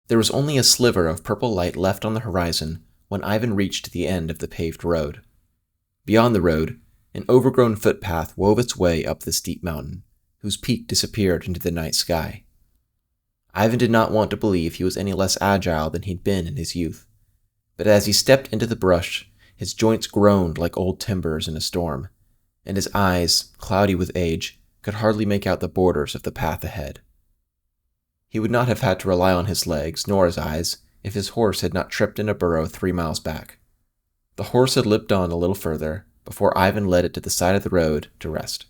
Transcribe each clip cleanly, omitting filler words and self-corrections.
There was only a sliver of purple light left on the horizon when Ivan reached the end of the paved road. Beyond the road, an overgrown footpath wove its way up the steep mountain, whose peak disappeared into the night sky. Ivan did not want to believe he was any less agile than he'd been in his youth, but as he stepped into the brush, his joints groaned like old timbers in a storm, and his eyes, cloudy with age, could hardly make out the borders of the path ahead. He would not have had to rely on his legs nor his eyes if his horse had not tripped in a burrow 3 miles back. The horse had limped on a little further before Ivan led it to the side of the road to rest.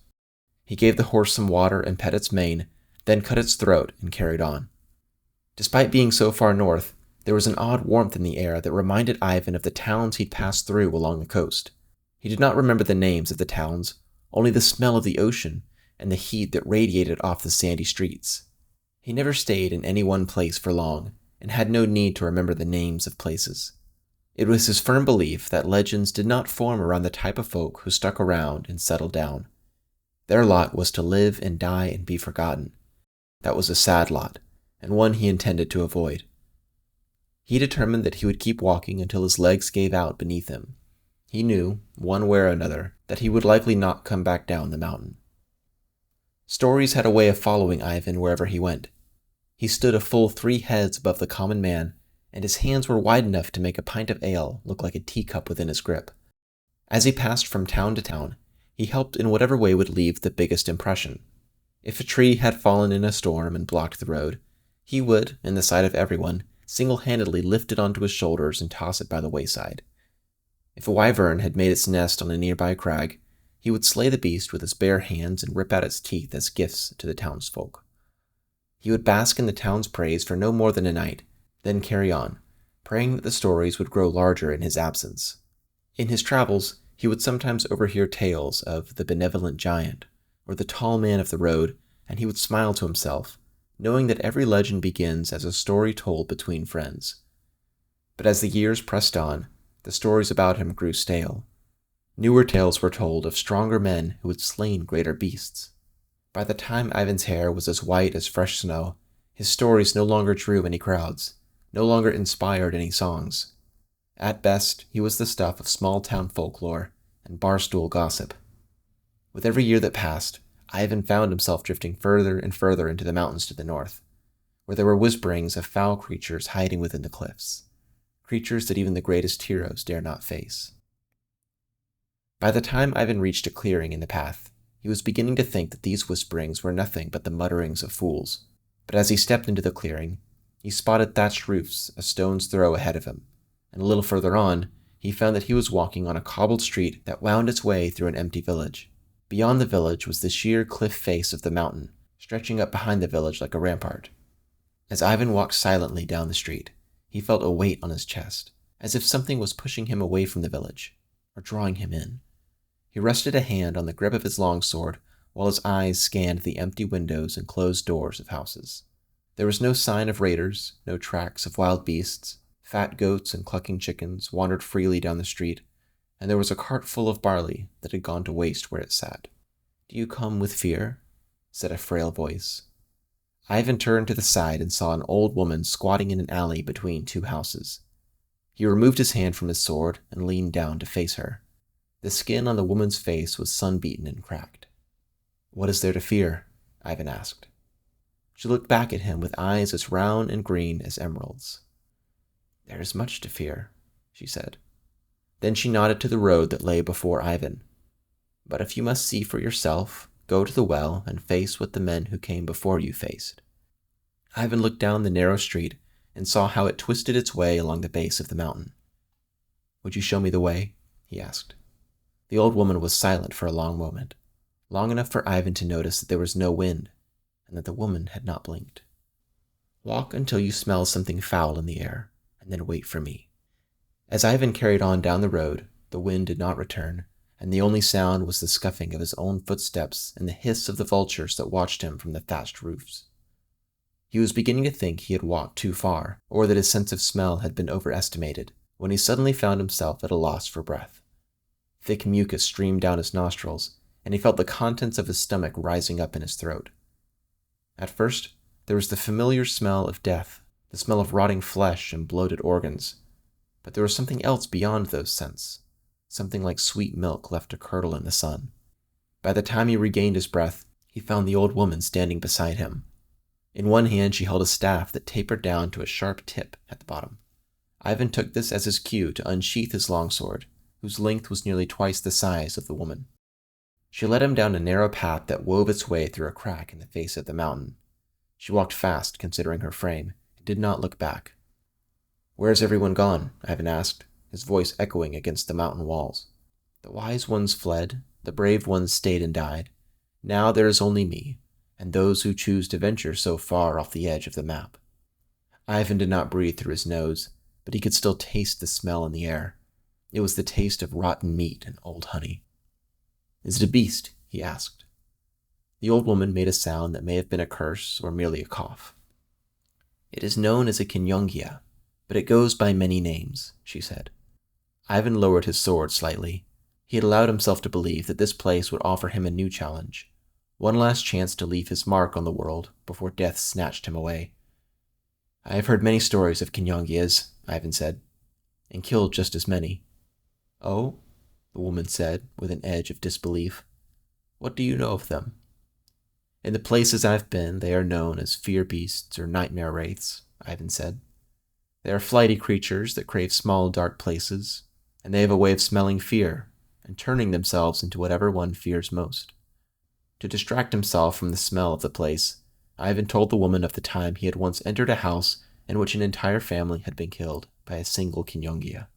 He gave the horse some water and pet its mane, then cut its throat and carried on. Despite being so far north, there was an odd warmth in the air that reminded Ivan of the towns he'd passed through along the coast. He did not remember the names of the towns, only the smell of the ocean and the heat that radiated off the sandy streets. He never stayed in any one place for long, and had no need to remember the names of places. It was his firm belief that legends did not form around the type of folk who stuck around and settled down. Their lot was to live and die and be forgotten. That was a sad lot, and one he intended to avoid. He determined that he would keep walking until his legs gave out beneath him. He knew, one way or another, that he would likely not come back down the mountain. Stories had a way of following Ivan wherever he went. He stood a full 3 heads above the common man, and his hands were wide enough to make a pint of ale look like a teacup within his grip. As he passed from town to town, he helped in whatever way would leave the biggest impression. If a tree had fallen in a storm and blocked the road, he would, in the sight of everyone, single-handedly lift it onto his shoulders and toss it by the wayside. If a wyvern had made its nest on a nearby crag, he would slay the beast with his bare hands and rip out its teeth as gifts to the townsfolk. He would bask in the town's praise for no more than a night, then carry on, praying that the stories would grow larger in his absence. In his travels, he would sometimes overhear tales of the benevolent giant, or the tall man of the road, and he would smile to himself, knowing that every legend begins as a story told between friends. But as the years pressed on, the stories about him grew stale. Newer tales were told of stronger men who had slain greater beasts. By the time Ivan's hair was as white as fresh snow, his stories no longer drew any crowds, no longer inspired any songs. At best, he was the stuff of small-town folklore and barstool gossip. With every year that passed, Ivan found himself drifting further and further into the mountains to the north, where there were whisperings of foul creatures hiding within the cliffs, creatures that even the greatest heroes dare not face. By the time Ivan reached a clearing in the path, he was beginning to think that these whisperings were nothing but the mutterings of fools. But as he stepped into the clearing, he spotted thatched roofs a stone's throw ahead of him, and a little further on, he found that he was walking on a cobbled street that wound its way through an empty village. Beyond the village was the sheer cliff face of the mountain, stretching up behind the village like a rampart. As Ivan walked silently down the street, he felt a weight on his chest, as if something was pushing him away from the village, or drawing him in. He rested a hand on the grip of his longsword while his eyes scanned the empty windows and closed doors of houses. There was no sign of raiders, no tracks of wild beasts. Fat goats and clucking chickens wandered freely down the street, and there was a cart full of barley that had gone to waste where it sat. "Do you come with fear?" said a frail voice. Ivan turned to the side and saw an old woman squatting in an alley between 2 houses. He removed his hand from his sword and leaned down to face her. The skin on the woman's face was sun-beaten and cracked. "What is there to fear?" Ivan asked. She looked back at him with eyes as round and green as emeralds. "There is much to fear," she said. Then she nodded to the road that lay before Ivan. "But if you must see for yourself, go to the well and face what the men who came before you faced." Ivan looked down the narrow street and saw how it twisted its way along the base of the mountain. "Would you show me the way?" he asked. The old woman was silent for a long moment, long enough for Ivan to notice that there was no wind, and that the woman had not blinked. "Walk until you smell something foul in the air, and then wait for me." As Ivan carried on down the road, the wind did not return, and the only sound was the scuffing of his own footsteps and the hiss of the vultures that watched him from the thatched roofs. He was beginning to think he had walked too far, or that his sense of smell had been overestimated, when he suddenly found himself at a loss for breath. Thick mucus streamed down his nostrils, and he felt the contents of his stomach rising up in his throat. At first, there was the familiar smell of death, the smell of rotting flesh and bloated organs. But there was something else beyond those scents, something like sweet milk left to curdle in the sun. By the time he regained his breath, he found the old woman standing beside him. In one hand she held a staff that tapered down to a sharp tip at the bottom. Ivan took this as his cue to unsheath his longsword, whose length was nearly twice the size of the woman. She led him down a narrow path that wove its way through a crack in the face of the mountain. She walked fast, considering her frame, and did not look back. "Where's everyone gone?" Ivan asked, his voice echoing against the mountain walls. "The wise ones fled, the brave ones stayed and died. Now there is only me, and those who choose to venture so far off the edge of the map." Ivan did not breathe through his nose, but he could still taste the smell in the air. It was the taste of rotten meat and old honey. "Is it a beast?" he asked. The old woman made a sound that may have been a curse or merely a cough. "It is known as a Kinyongia, but it goes by many names," she said. Ivan lowered his sword slightly. He had allowed himself to believe that this place would offer him a new challenge, one last chance to leave his mark on the world before death snatched him away. "I have heard many stories of Kinyongias," Ivan said, "and killed just as many." "Oh?" the woman said, with an edge of disbelief. "What do you know of them?" "In the places I've been, they are known as fear beasts or nightmare wraiths," Ivan said. "They are flighty creatures that crave small, dark places, and they have a way of smelling fear and turning themselves into whatever one fears most." To distract himself from the smell of the place, Ivan told the woman of the time he had once entered a house in which an entire family had been killed by a single Kinyongia.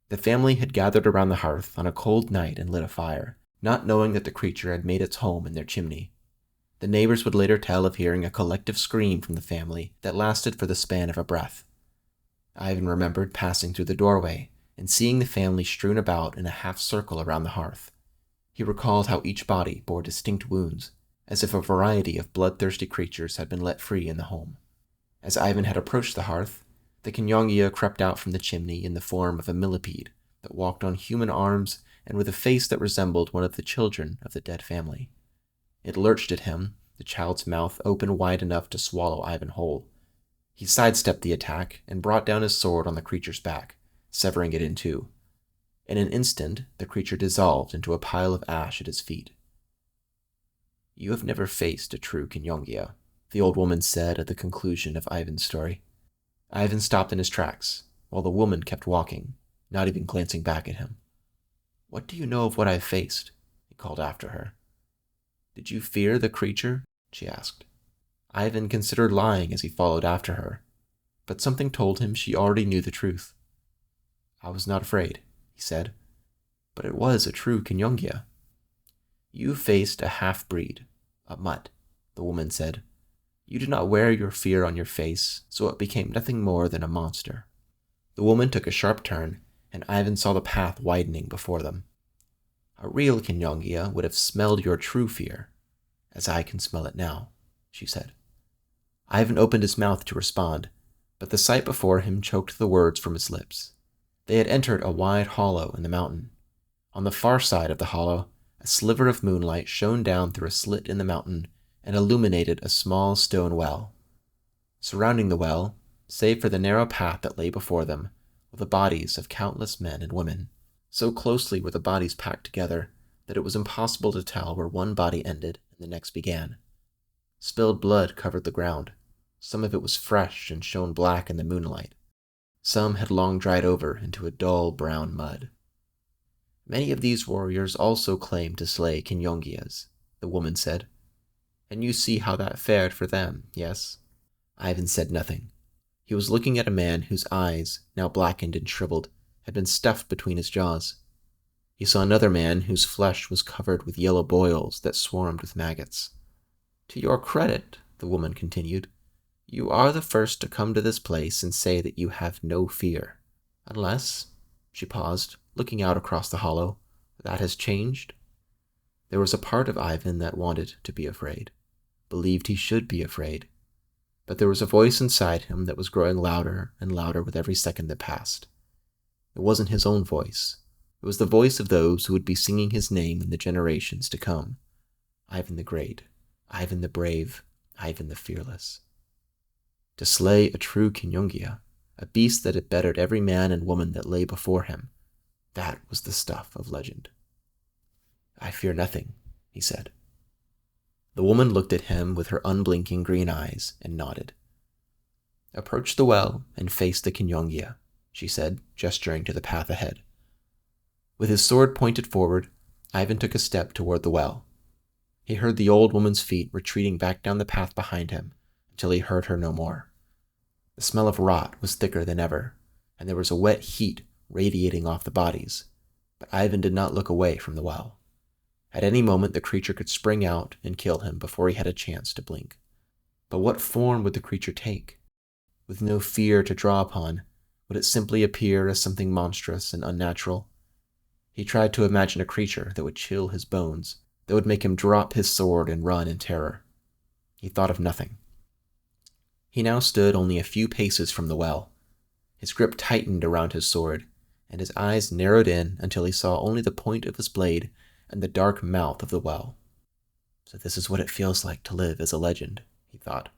The family had gathered around the hearth on a cold night and lit a fire, not knowing that the creature had made its home in their chimney. The neighbors would later tell of hearing a collective scream from the family that lasted for the span of a breath. Ivan remembered passing through the doorway and seeing the family strewn about in a half circle around the hearth. He recalled how each body bore distinct wounds, as if a variety of bloodthirsty creatures had been let free in the home. As Ivan had approached the hearth, the Kinyongia crept out from the chimney in the form of a millipede that walked on human arms and with a face that resembled one of the children of the dead family. It lurched at him, the child's mouth open wide enough to swallow Ivan whole. He sidestepped the attack and brought down his sword on the creature's back, severing it in two. In an instant, the creature dissolved into a pile of ash at his feet. "You have never faced a true Kinyongia," the old woman said at the conclusion of Ivan's story. Ivan stopped in his tracks, while the woman kept walking, not even glancing back at him. "What do you know of what I've faced?" he called after her. "Did you fear the creature?" she asked. Ivan considered lying as he followed after her, but something told him she already knew the truth. "I was not afraid," he said, "but it was a true Kinyongia." "You faced a half-breed, a mutt," the woman said. "You did not wear your fear on your face, so it became nothing more than a monster." The woman took a sharp turn, and Ivan saw the path widening before them. "A real Kinyongia would have smelled your true fear, as I can smell it now," she said. Ivan opened his mouth to respond, but the sight before him choked the words from his lips. They had entered a wide hollow in the mountain. On the far side of the hollow, a sliver of moonlight shone down through a slit in the mountain and illuminated a small stone well. Surrounding the well, save for the narrow path that lay before them, were the bodies of countless men and women. So closely were the bodies packed together that it was impossible to tell where one body ended and the next began. Spilled blood covered the ground. Some of it was fresh and shone black in the moonlight. Some had long dried over into a dull brown mud. "Many of these warriors also claimed to slay Kinyongias," the woman said. "And you see how that fared for them, yes?" Ivan said nothing. He was looking at a man whose eyes, now blackened and shriveled, had been stuffed between his jaws. He saw another man whose flesh was covered with yellow boils that swarmed with maggots. "To your credit," the woman continued, "you are the first to come to this place and say that you have no fear. Unless," she paused, looking out across the hollow, "that has changed?" There was a part of Ivan that wanted to be afraid, believed he should be afraid. But there was a voice inside him that was growing louder and louder with every second that passed. It wasn't his own voice. It was the voice of those who would be singing his name in the generations to come. Ivan the Great, Ivan the Brave, Ivan the Fearless. To slay a true Kinyongia, a beast that had bettered every man and woman that lay before him, that was the stuff of legend. "I fear nothing," he said. The woman looked at him with her unblinking green eyes and nodded. "Approach the well and face the Kinyongia," she said, gesturing to the path ahead. With his sword pointed forward, Ivan took a step toward the well. He heard the old woman's feet retreating back down the path behind him until he heard her no more. The smell of rot was thicker than ever, and there was a wet heat radiating off the bodies, but Ivan did not look away from the well. At any moment the creature could spring out and kill him before he had a chance to blink. But what form would the creature take? With no fear to draw upon, would it simply appear as something monstrous and unnatural? He tried to imagine a creature that would chill his bones, that would make him drop his sword and run in terror. He thought of nothing. He now stood only a few paces from the well. His grip tightened around his sword, and his eyes narrowed in until he saw only the point of his blade and the dark mouth of the well. So this is what it feels like to live as a legend, he thought.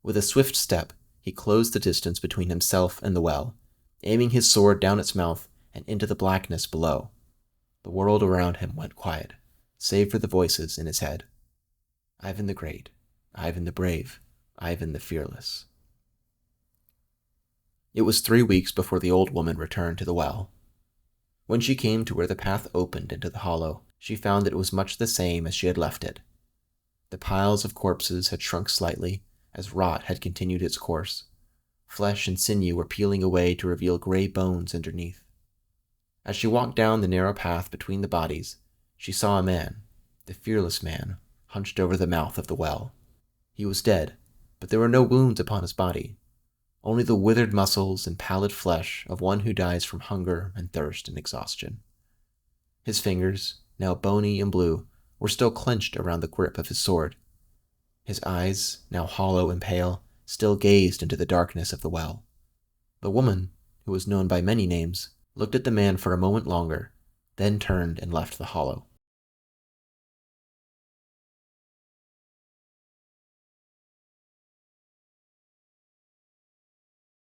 With a swift step, he closed the distance between himself and the well, aiming his sword down its mouth and into the blackness below. The world around him went quiet, save for the voices in his head. Ivan the Great, Ivan the Brave, Ivan the Fearless. It was 3 weeks before the old woman returned to the well. When she came to where the path opened into the hollow, she found that it was much the same as she had left it. The piles of corpses had shrunk slightly, as rot had continued its course. Flesh and sinew were peeling away to reveal gray bones underneath. As she walked down the narrow path between the bodies, she saw a man, the fearless man, hunched over the mouth of the well. He was dead, but there were no wounds upon his body, only the withered muscles and pallid flesh of one who dies from hunger and thirst and exhaustion. His fingers, now bony and blue, were still clenched around the grip of his sword. His eyes, now hollow and pale, still gazed into the darkness of the well. The woman, who was known by many names, looked at the man for a moment longer, then turned and left the hollow.